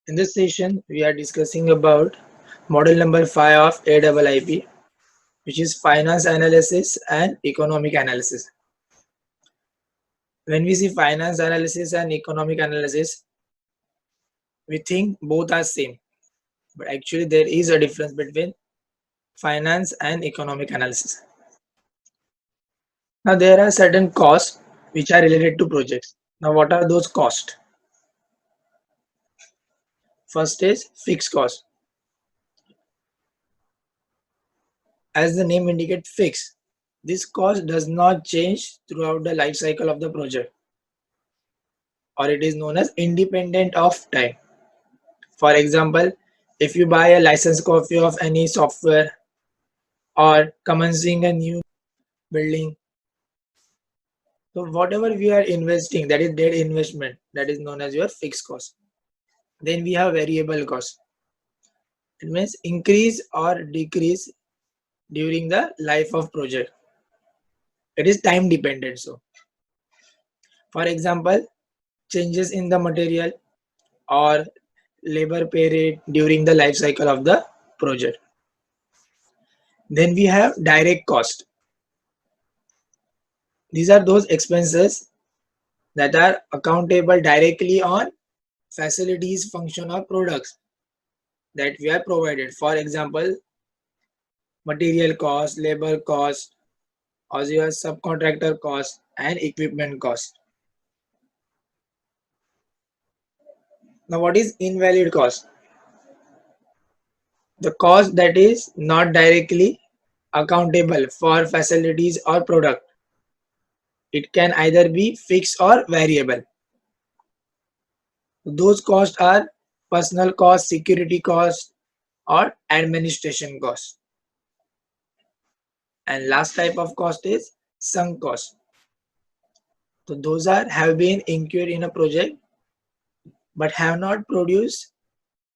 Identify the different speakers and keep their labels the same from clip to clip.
Speaker 1: In this session, we are discussing about model number 5 of AIIP, which is finance analysis and economic analysis. When we see finance analysis and economic analysis, we think both are same, but actually there is a difference between finance and economic analysis. Now there are certain costs which are related to projects. Now what are those costs? First is fixed cost. As the name indicates, fixed. This cost does not change throughout the life cycle of the project, or it is known as independent of time. For example, if you buy a license copy of any software or commencing a new building, so whatever we are investing, that is dead investment, that is known as your fixed cost. Then we have variable cost. It means increase or decrease during the life of project. It is time dependent. So, for example, changes in the material or labor pay rate during the life cycle of the project. Then we have direct cost. These are those expenses that are accountable directly on facilities, function or products that we are provided. For example, material cost, labor cost, or your subcontractor cost and equipment cost. Now what is invalid cost? The cost that is not directly accountable for facilities or product. It can either be fixed or variable. Those costs are personal cost, security cost, or administration cost. And last type of cost is sunk cost. So those are have been incurred in a project but have not produced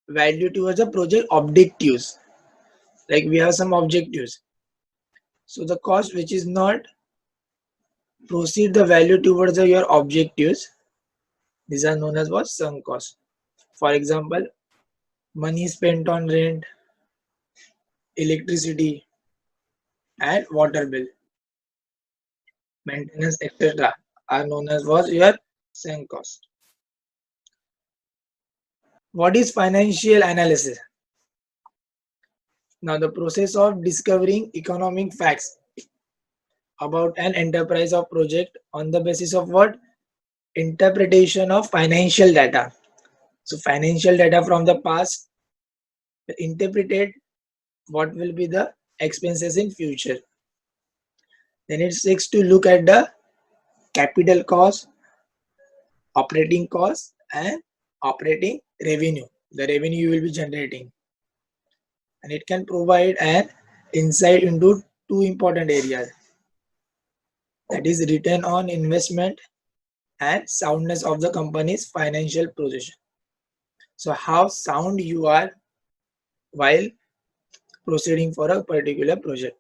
Speaker 1: value towards the project objectives. Like we have some objectives. So the cost which is not proceed the value towards your objectives, these are known as what sunk cost. For example, money spent on rent, electricity, and water bill, maintenance, etc. are known as what your sunk cost. What is financial analysis? Now, the process of discovering economic facts about an enterprise or project on the basis of what? Interpretation of financial data. So, financial data from the past interpreted what will be the expenses in future. Then it seeks to look at the capital cost, operating cost, and operating revenue. The revenue you will be generating, and it can provide an insight into two important areas, that is return on investment and soundness of the company's financial position. So how sound you are while proceeding for a particular project.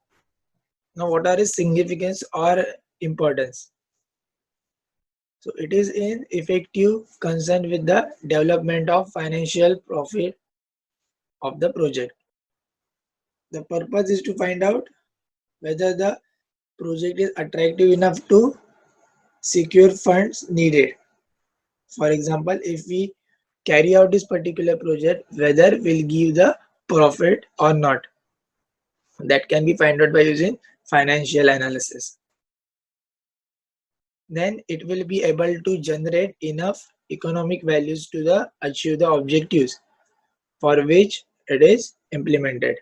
Speaker 1: Now what are its significance or importance? So it is in effective concern with the development of financial profit of the project. The purpose is to find out whether the project is attractive enough to secure funds needed. For example, if we carry out this particular project, whether we'll give the profit or not. That can be found out by using financial analysis. Then it will be able to generate enough economic values to achieve the objectives for which it is implemented.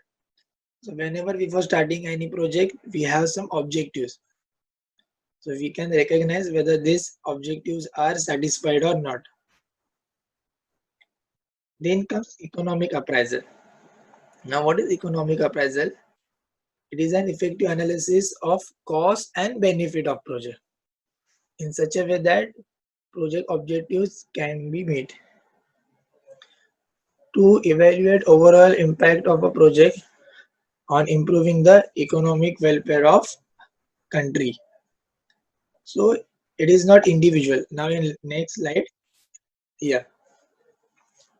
Speaker 1: So whenever we were starting any project, we have some objectives. So we can recognize whether these objectives are satisfied or not. Then comes economic appraisal. Now what is economic appraisal? It is an effective analysis of cost and benefit of project in such a way that project objectives can be met. To evaluate overall impact of a project on improving the economic welfare of country. So it is not individual. Now in next slide, here.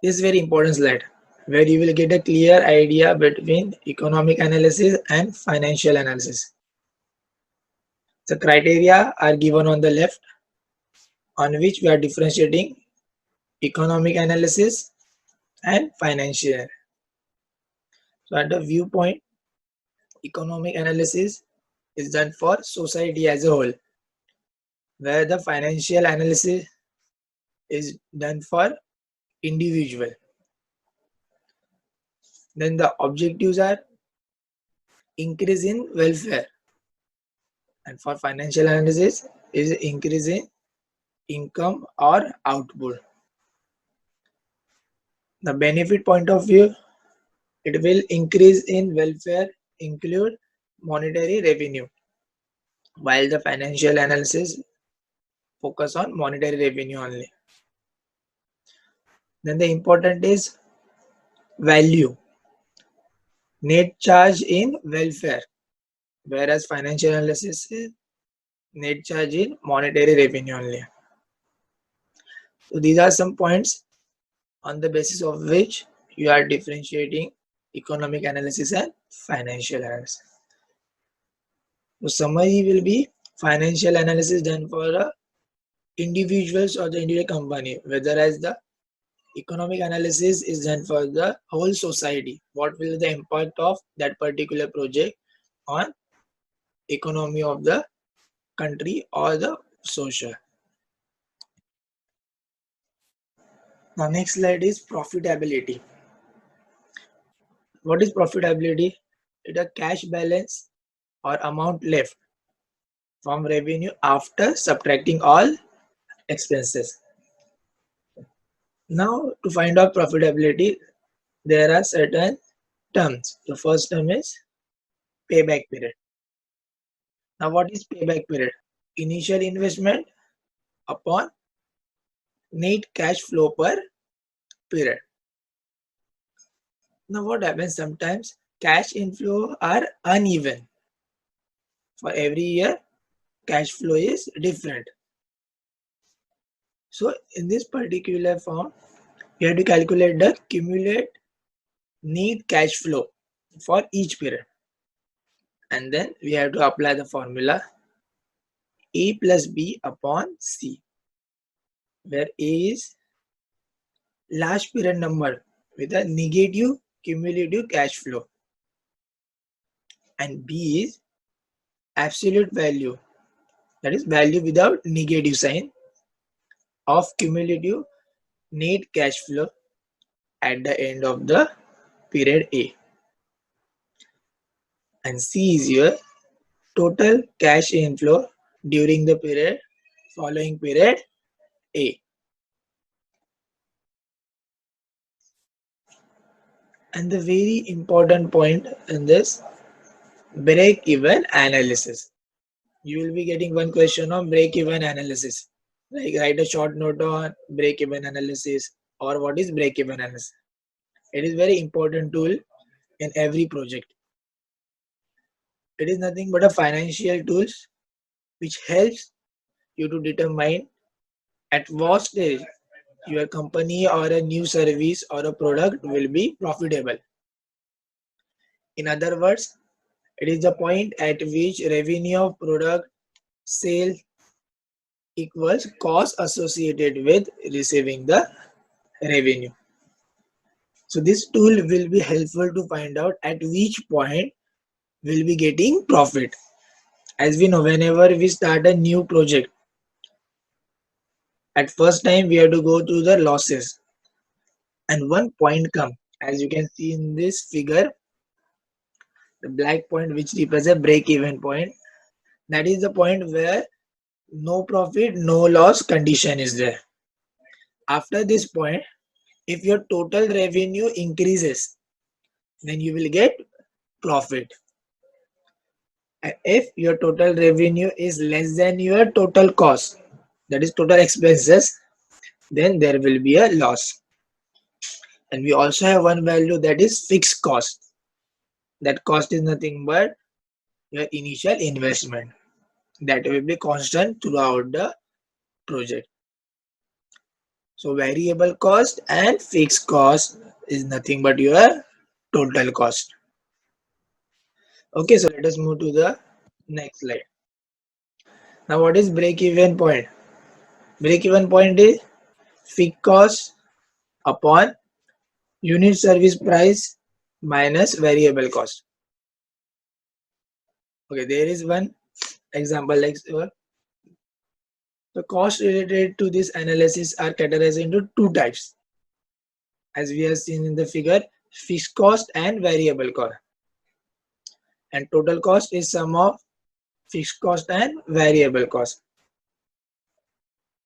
Speaker 1: This is very important slide where you will get a clear idea between economic analysis and financial analysis. The criteria are given on the left on which we are differentiating economic analysis and financial. So at the viewpoint, economic analysis is done for society as a whole, where the financial analysis is done for individual. Then the objectives are increase in welfare, and for financial analysis is increase in income or output. The benefit point of view, it will increase in welfare include monetary revenue, while the financial analysis focus on monetary revenue only. Then the important is value, net charge in welfare, whereas financial analysis is net charge in monetary revenue only. So these are some points on the basis of which you are differentiating economic analysis and financial analysis. So summary will be financial analysis done for the individuals or the individual company, whereas the economic analysis is done for the whole society. What will the impact of that particular project on economy of the country or the social. Now next slide is profitability. What is profitability? It is a cash balance or amount left from revenue after subtracting all expenses. Now to find out profitability, there are certain terms. The first term is payback period. Now what is payback period? Initial investment upon net cash flow per period. Now what happens sometimes cash inflow are uneven. For every year cash flow is different. So in this particular form you have to calculate the cumulative net cash flow for each period, and then we have to apply the formula A plus B upon C, where A is last period number with a negative cumulative cash flow and B is absolute value, that is value without negative sign, of cumulative net cash flow at the end of the period A, and C is your total cash inflow during the period following period A. And the very important point in this break-even analysis. You will be getting one question on break-even analysis. Like write a short note on break-even analysis or what is break-even analysis. It is very important tool in every project. It is nothing but a financial tools which helps you to determine at what stage your company or a new service or a product will be profitable. In other words, it is the point at which revenue of product sale equals cost associated with receiving the revenue. So this tool will be helpful to find out at which point we'll be getting profit. As we know, whenever we start a new project, at first time we have to go through the losses, and one point come, as you can see in this figure, the black point which represents break-even point. That is the point where no profit, no loss condition is there. After this point, if your total revenue increases, then you will get profit. And if your total revenue is less than your total cost, that is total expenses, then there will be a loss. And we also have one value that is fixed cost. That cost is nothing but your initial investment. That will be constant throughout the project. So variable cost and fixed cost is nothing but your total cost. Okay, so let us move to the next slide. Now what is break even point? Break even point is fixed cost upon unit service price minus variable cost. Okay, there is one example like the cost related to this analysis are categorized into two types, as we have seen in the figure: fixed cost and variable cost. And total cost is sum of fixed cost and variable cost.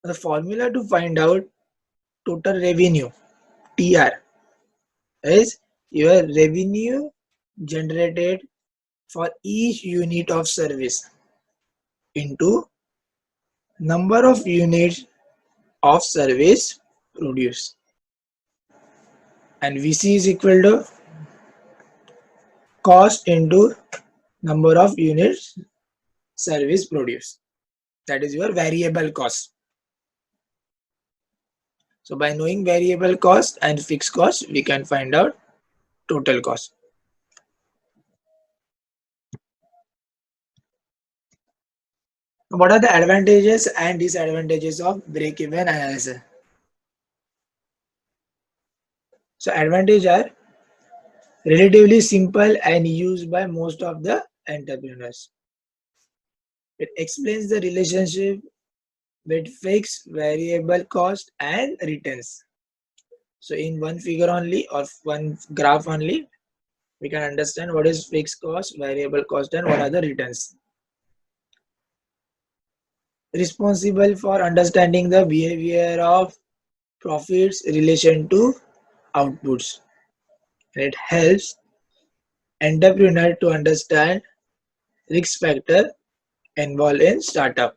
Speaker 1: The formula to find out total revenue, TR, is your revenue generated for each unit of service into number of units of service produced, and VC is equal to cost into number of units service produced. That is your variable cost. So by knowing variable cost and fixed cost, we can find out total cost. What are the advantages and disadvantages of break-even analysis? So advantages are relatively simple and used by most of the entrepreneurs. It explains the relationship with fixed, variable cost and returns. So in one figure only or one graph only, we can understand what is fixed cost, variable cost, and what are the returns. Responsible for understanding the behavior of profits relation to outputs. And it helps entrepreneur to understand risk factor involved in startup.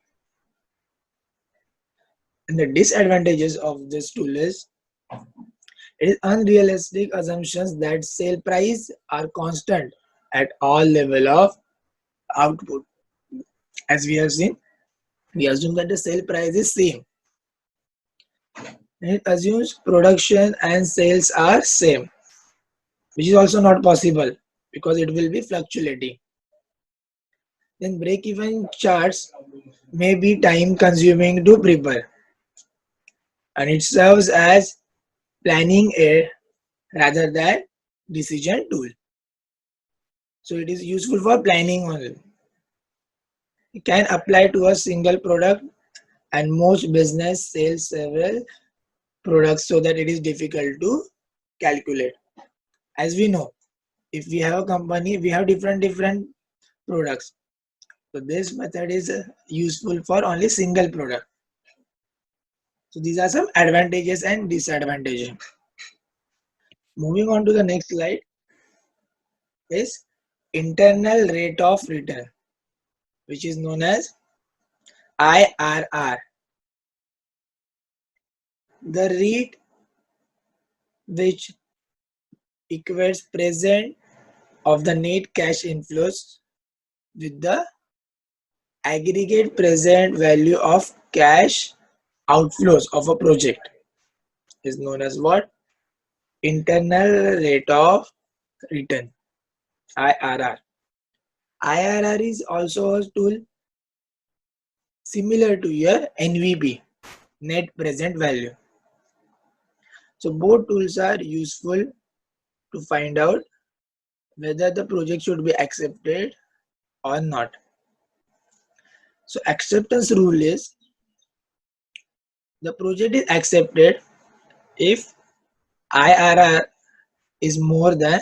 Speaker 1: And the disadvantages of this tool is it is unrealistic assumptions that sale price are constant at all level of output. As we have seen, we assume that the sale price is same. And it assumes production and sales are same, which is also not possible because it will be fluctuating. Then break-even charts may be time consuming to prepare, and it serves as planning aid rather than decision tool. So it is useful for planning only. It can apply to a single product, and most business sales several products so that it is difficult to calculate. As we know, if we have a company, we have different products. So this method is useful for only single product. So these are some advantages and disadvantages. Moving on to the next slide is internal rate of return, which is known as IRR. The rate which equates present of the net cash inflows with the aggregate present value of cash outflows of a project is known as what? Internal rate of return, IRR. IRR is also a tool similar to your NVP, net present value. So both tools are useful to find out whether the project should be accepted or not. So acceptance rule is the project is accepted if IRR is more than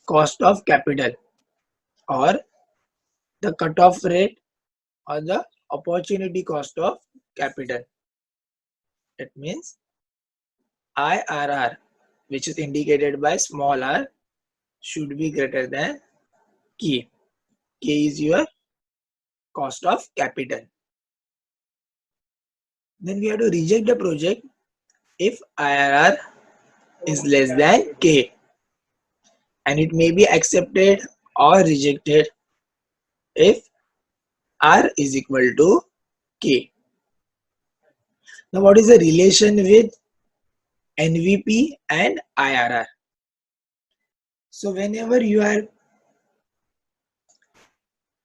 Speaker 1: cost of capital or the cutoff rate or the opportunity cost of capital. It means IRR, which is indicated by small r, should be greater than K. K is your cost of capital. Then we have to reject the project if IRR is less than K, and it may be accepted or rejected if R is equal to K. Now, what is the relation with NVP and IRR? So, whenever you are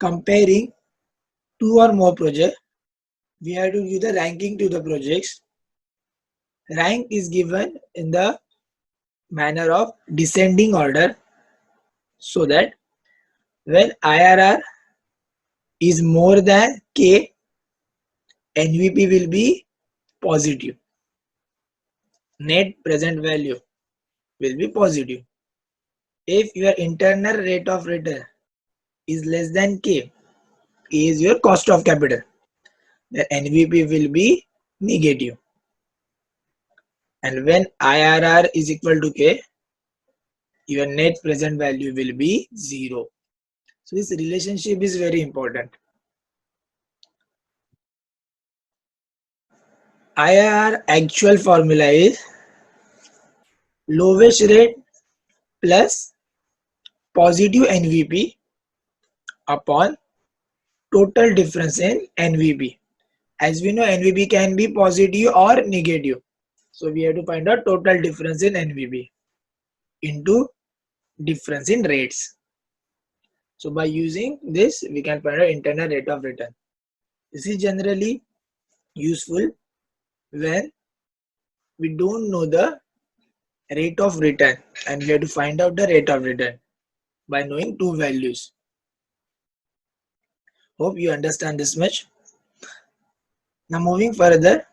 Speaker 1: comparing two or more projects, we have to give the ranking to the projects. Rank is given in the manner of descending order, so that when IRR is more than K, NVP will be positive. Net present value will be positive. If your internal rate of return is less than K, K is your cost of capital, then NVP will be negative. And when IRR is equal to K, your net present value will be 0. So this relationship is very important. IRR actual formula is lowest rate plus positive NVP upon total difference in NVP. As we know, NVP can be positive or negative. So we have to find out total difference in NVP into difference in rates. So by using this, we can find out internal rate of return. This is generally useful when we don't know the rate of return and we have to find out the rate of return by knowing two values. Hope you understand this much. Now moving further,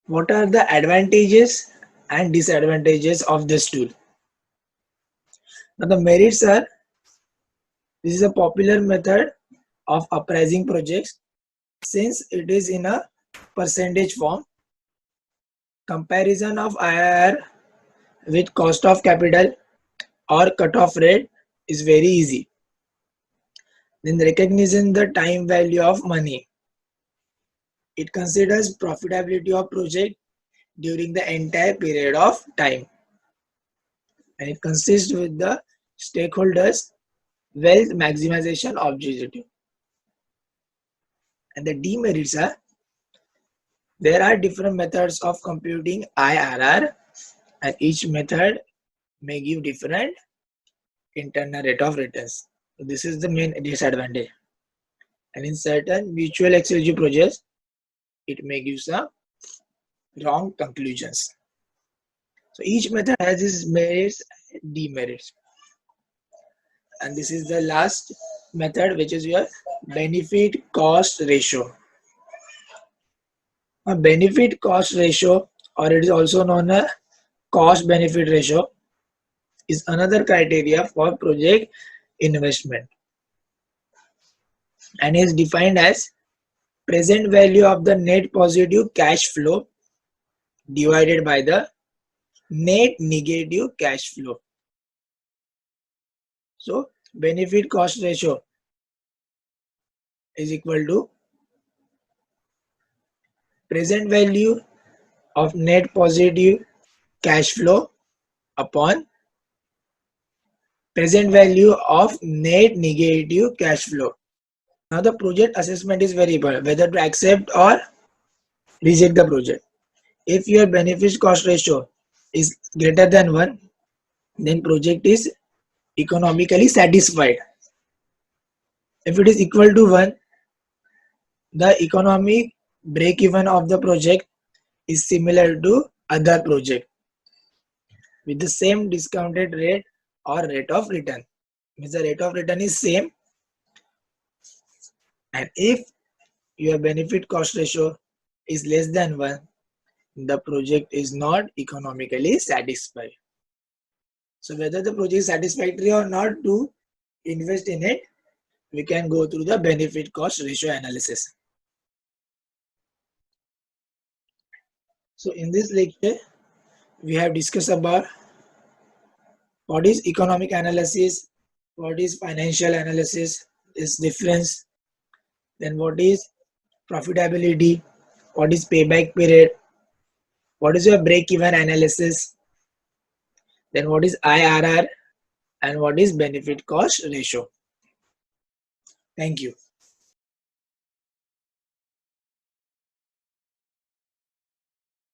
Speaker 1: what are the advantages and disadvantages of this tool? Now the merits are, this is a popular method of appraising projects since it is in a percentage form. Comparison of IRR with cost of capital or cutoff rate is very easy. Then recognition the time value of money. It considers profitability of project during the entire period of time. And it consists with the stakeholders wealth maximization objective. And the demerits are, there are different methods of computing IRR and each method may give different internal rate of returns. So this is the main disadvantage. And in certain mutual exclusive projects, it may give some wrong conclusions. So each method has its merits and demerits. And this is the last method, which is your benefit cost ratio. A benefit cost ratio, or it is also known as cost benefit ratio, is another criteria for project investment and is defined as present value of the net positive cash flow divided by the net negative cash flow. So benefit cost ratio is equal to present value of net positive cash flow upon present value of net negative cash flow. Now the project assessment is very important, whether to accept or reject the project. If your benefit cost ratio is greater than 1, then project is economically satisfied. If it is equal to 1, the economic break-even of the project is similar to other project with the same discounted rate or rate of return. Means the rate of return is same, and if your benefit cost ratio is less than 1, the project is not economically satisfied. So whether the project is satisfactory or not to invest in it, we can go through the benefit cost ratio analysis. So in this lecture, we have discussed about what is economic analysis, what is financial analysis, its difference, then what is profitability, what is payback period, what is your break-even analysis, then what is IRR, and what is benefit cost ratio. Thank you.